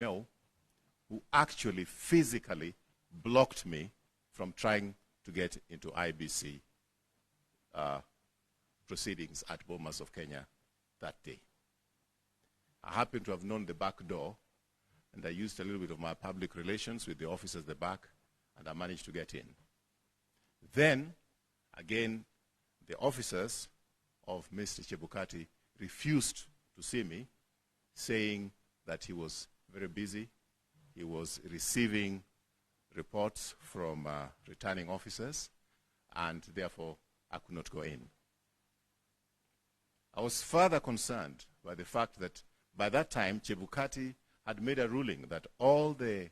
know, who actually physically blocked me from trying to get into IBC proceedings at Bomas of Kenya that day. I happen to have known the back door, and I used a little bit of my public relations with the officers at the back, and I managed to get in. Then, again, the officers of Mr. Chebukati refused to see me, saying that he was very busy. He was receiving reports from returning officers, and therefore I could not go in. I was further concerned by the fact that by that time, Chebukati had made a ruling that all the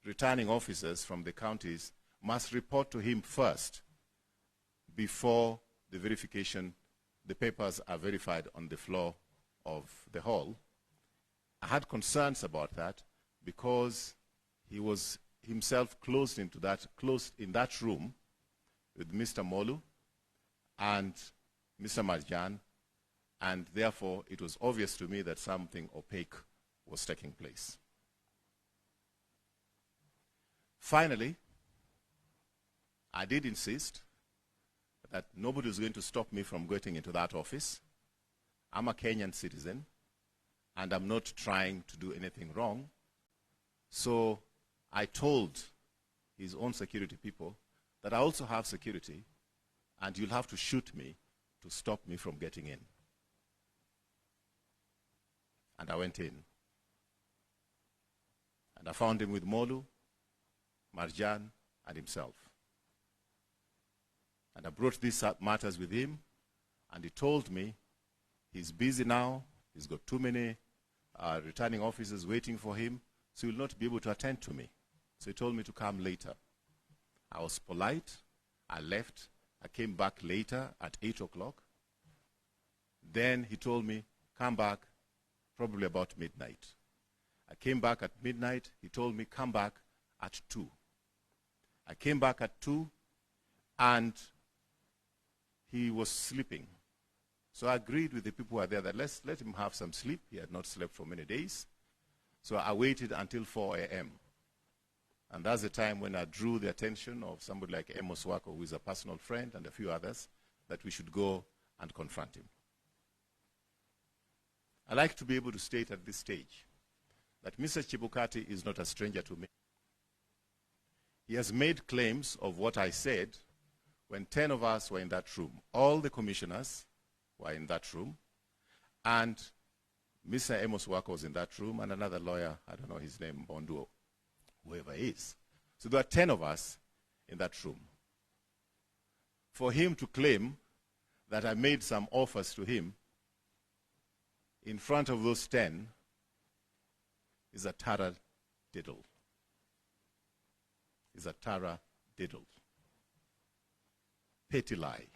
returning officers from the counties must report to him first before the verification, the papers are verified on the floor of the hall. I had concerns about that because he was himself closed in that room with Mr. Molu and Mr. Marjan, and therefore it was obvious to me that something opaque was taking place. Finally, I did insist that nobody was going to stop me from getting into that office. I'm a Kenyan citizen, and I'm not trying to do anything wrong. So I told his own security people that I also have security, and you'll have to shoot me to stop me from getting in. And I went in. And I found him with Molu, Marjan, and himself. And I brought these matters with him, and he told me he's busy now, he's got too many returning officers waiting for him, so he will not be able to attend to me. So he told me to come later. I was polite, I left, I came back later at 8 o'clock. Then he told me, come back probably about midnight. I came back at midnight, he told me, come back at 2. I came back at 2, and he was sleeping. So I agreed with the people who were there that let's let him have some sleep. He had not slept for many days. So I waited until 4 a.m. And that's the time when I drew the attention of somebody like Amos Wako, who is a personal friend, and a few others, that we should go and confront him. I like to be able to state at this stage that Mr. Chebukati is not a stranger to me. He has made claims of what I said when 10 of us were in that room. All the commissioners were in that room, and Mr. Amos Wako was in that room, and another lawyer, I don't know his name, Bonduo, whoever he is. So there are 10 of us in that room. For him to claim that I made some offers to him in front of those 10 is a tara diddle. Is a tara diddle. Petty lie.